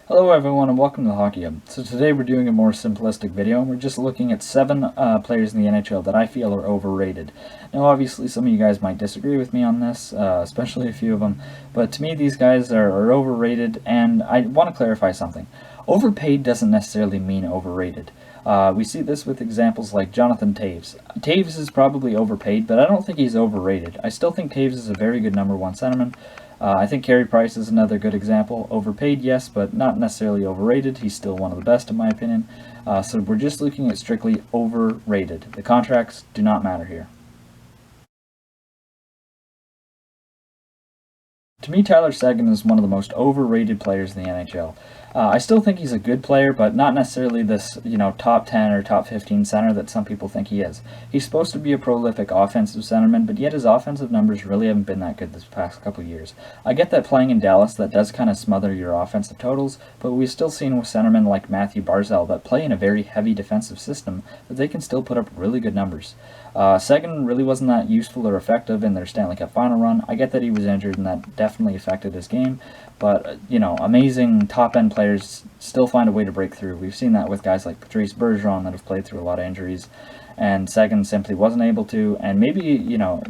Hello everyone and welcome to the Hockey Hub. So today we're doing a more simplistic video and we're just looking at 7 players in the NHL that I feel are overrated. Now obviously some of you guys might disagree with me on this, especially a few of them, but to me these guys are overrated, and I want to clarify something. Overpaid doesn't necessarily mean overrated. We see this with examples like Jonathan Toews. Toews is probably overpaid, but I don't think he's overrated. I still think Toews is a very good number 1 centerman. I think Carey Price is another good example. Overpaid, yes, but not necessarily overrated. He's still one of the best in my opinion. So we're just looking at strictly overrated. The contracts do not matter here. To me, Tyler Seguin is one of the most overrated players in the NHL. I still think he's a good player, but not necessarily this, top 10 or top 15 center that some people think he is. He's supposed to be a prolific offensive centerman, but yet his offensive numbers really haven't been that good this past couple of years. I get that playing in Dallas, that does kind of smother your offensive totals, but we've still seen with centermen like Matthew Barzal that play in a very heavy defensive system that they can still put up really good numbers. Seguin really wasn't that useful or effective in their Stanley Cup final run. I get that he was injured and that definitely affected his game, but, amazing top-end players still find a way to break through. We've seen that with guys like Patrice Bergeron that have played through a lot of injuries, and Seguin simply wasn't able to. And maybe,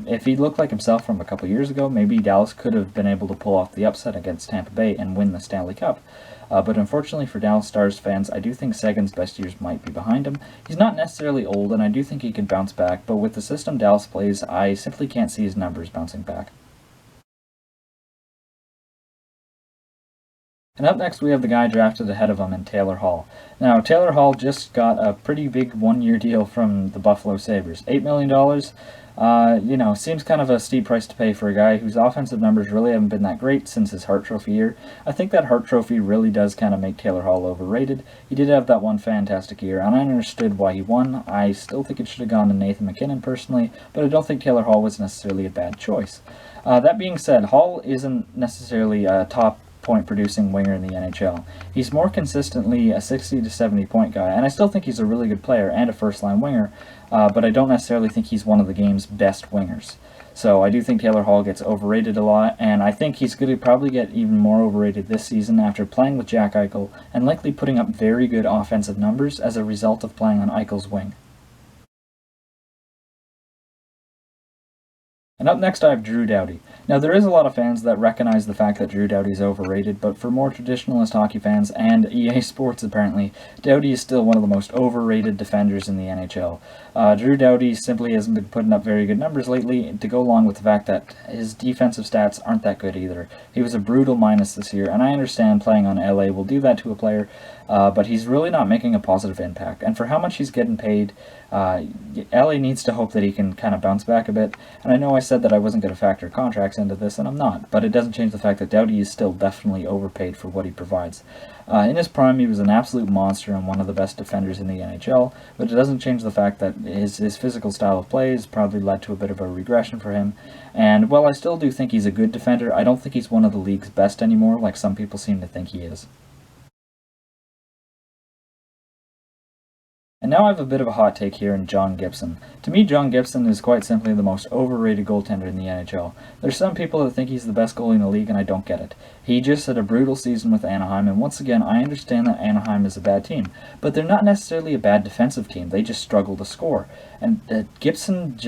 if he looked like himself from a couple years ago, maybe Dallas could have been able to pull off the upset against Tampa Bay and win the Stanley Cup. But unfortunately for Dallas Stars fans, I do think Seguin's best years might be behind him. He's not necessarily old, and I do think he could bounce back, but with the system Dallas plays, I simply can't see his numbers bouncing back. And up next we have the guy drafted ahead of him in Taylor Hall. Now, Taylor Hall just got a pretty big one-year deal from the Buffalo Sabres. $8 million, seems kind of a steep price to pay for a guy whose offensive numbers really haven't been that great since his Hart Trophy year. I think that Hart Trophy really does kind of make Taylor Hall overrated. He did have that one fantastic year, and I understood why he won. I still think it should have gone to Nathan MacKinnon personally, but I don't think Taylor Hall was necessarily a bad choice. That being said, Hall isn't necessarily a top point-producing winger in the NHL. He's more consistently a 60 to 70 point guy, and I still think he's a really good player and a first-line winger, but I don't necessarily think he's one of the game's best wingers. So I do think Taylor Hall gets overrated a lot, and I think he's going to probably get even more overrated this season after playing with Jack Eichel and likely putting up very good offensive numbers as a result of playing on Eichel's wing. And up next I have Drew Doughty. Now there is a lot of fans that recognize the fact that Drew Doughty is overrated, but for more traditionalist hockey fans, and EA Sports apparently, Doughty is still one of the most overrated defenders in the NHL. Drew Doughty simply hasn't been putting up very good numbers lately, to go along with the fact that his defensive stats aren't that good either. He was a brutal minus this year, and I understand playing on LA will do that to a player, but he's really not making a positive impact. And for how much he's getting paid, LA needs to hope that he can kind of bounce back a bit. And I know I said that I wasn't going to factor contracts into this, and I'm not, but it doesn't change the fact that Doughty is still definitely overpaid for what he provides. In his prime, he was an absolute monster and one of the best defenders in the NHL, but it doesn't change the fact that his physical style of play has probably led to a bit of a regression for him. And while I still do think he's a good defender, I don't think he's one of the league's best anymore, like some people seem to think he is. And now I have a bit of a hot take here in John Gibson. To me, John Gibson is quite simply the most overrated goaltender in the NHL. There's some people that think he's the best goalie in the league, and I don't get it. He just had a brutal season with Anaheim, and once again, I understand that Anaheim is a bad team, but they're not necessarily a bad defensive team. They just struggle to score. And Gibson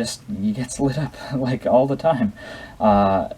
he gets lit up like all the time. I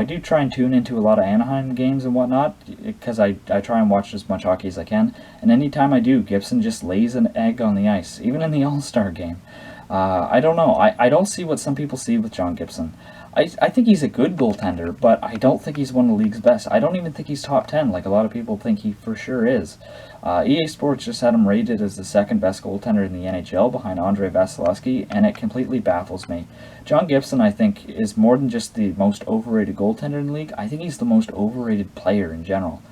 do try and tune into a lot of Anaheim games and whatnot, because I try and watch as much hockey as I can, and anytime I do, Gibson just lays an egg on the ice, even in the All-Star game. I don't know, I don't see what some people see with John Gibson. I think he's a good goaltender, but I don't think he's one of the league's best. I don't even think he's top 10, like a lot of people think he for sure is. EA Sports just had him rated as the second best goaltender in the NHL behind Andrei Vasilevsky, and it completely baffles me. John Gibson, I think, is more than just the most overrated goaltender in the league. I think he's the most overrated player in general.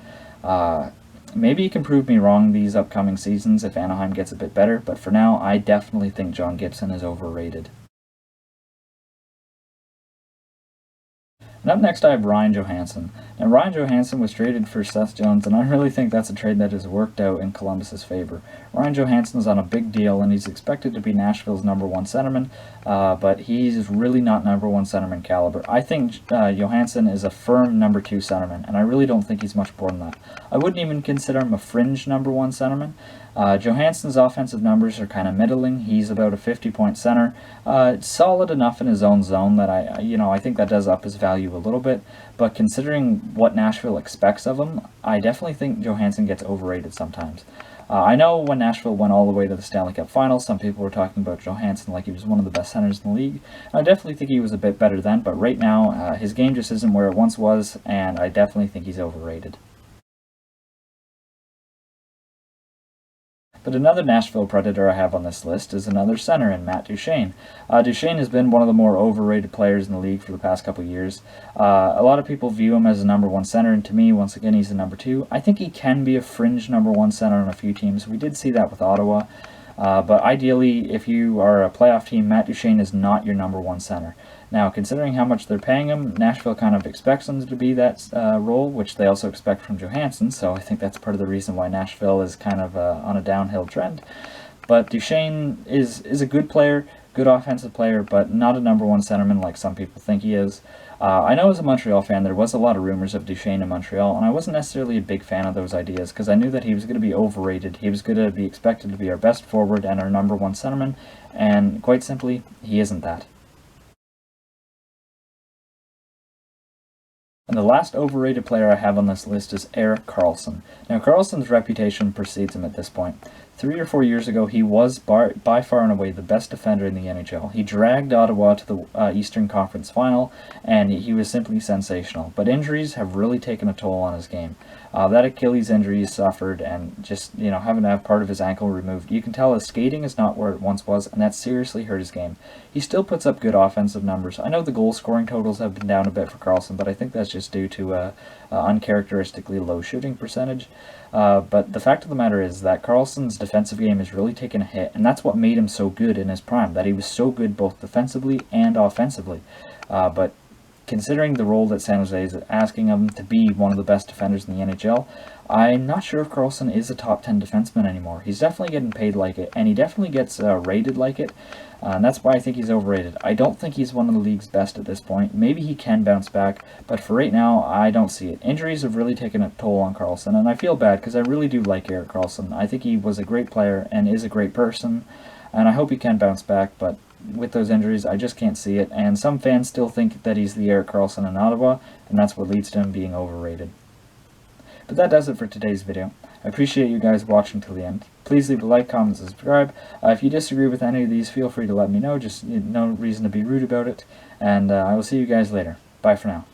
Maybe he can prove me wrong these upcoming seasons if Anaheim gets a bit better, but for now, I definitely think John Gibson is overrated. And up next I have Ryan Johansen. Now Ryan Johansen was traded for Seth Jones, and I really think that's a trade that has worked out in Columbus's favor. Ryan Johansen's on a big deal, and he's expected to be Nashville's number one centerman, but he's really not number one centerman caliber. I think Johansen is a firm number two centerman, and I really don't think he's much more than that. I wouldn't even consider him a fringe number one centerman. Johansen's offensive numbers are kind of middling. He's about a 50-point center. Solid enough in his own zone that I think that does up his value a little bit. But considering what Nashville expects of him, I definitely think Johansen gets overrated sometimes. I know when Nashville went all the way to the Stanley Cup Finals, some people were talking about Johansen like he was one of the best centers in the league. I definitely think he was a bit better then, but right now his game just isn't where it once was, and I definitely think he's overrated. But another Nashville Predator I have on this list is another center in Matt Duchene. Duchene has been one of the more overrated players in the league for the past couple of years. A lot of people view him as a number one center, and to me, once again, he's a number two. I think he can be a fringe number one center on a few teams. We did see that with Ottawa. But ideally, if you are a playoff team, Matt Duchene is not your number one center. Now, considering how much they're paying him, Nashville kind of expects him to be that role, which they also expect from Johansen, so I think that's part of the reason why Nashville is kind of on a downhill trend. But Duchene is a good player, good offensive player, but not a number one centerman like some people think he is. I know as a Montreal fan there was a lot of rumors of Duchene in Montreal, and I wasn't necessarily a big fan of those ideas because I knew that he was going to be overrated. He was going to be expected to be our best forward and our number one centerman, and quite simply, he isn't that. And the last overrated player I have on this list is Erik Karlsson. Now, Karlsson's reputation precedes him at this point. 3 or 4 years ago, he was by far and away the best defender in the NHL. He dragged Ottawa to the Eastern Conference Final, and he was simply sensational. But injuries have really taken a toll on his game. That Achilles injury he suffered, and just having to have part of his ankle removed, you can tell his skating is not where it once was, and that seriously hurt his game. He still puts up good offensive numbers. I know the goal scoring totals have been down a bit for Karlsson, but I think that's just due to uncharacteristically low shooting percentage. But the fact of the matter is that Karlsson's defensive game has really taken a hit, and that's what made him so good in his prime, that he was so good both defensively and offensively. But considering the role that San Jose is asking of him to be one of the best defenders in the NHL, I'm not sure if Karlsson is a top 10 defenseman anymore. He's definitely getting paid like it, and he definitely gets rated like it, and that's why I think he's overrated. I don't think he's one of the league's best at this point. Maybe he can bounce back, but for right now, I don't see it. Injuries have really taken a toll on Karlsson, and I feel bad because I really do like Erik Karlsson. I think he was a great player and is a great person, and I hope he can bounce back, but with those injuries, I just can't see it, and some fans still think that he's the Erik Karlsson in Ottawa, and that's what leads to him being overrated. But that does it for today's video. I appreciate you guys watching till the end. Please leave a like, comment, and subscribe. If you disagree with any of these, feel free to let me know. Just no reason to be rude about it, and I will see you guys later. Bye for now.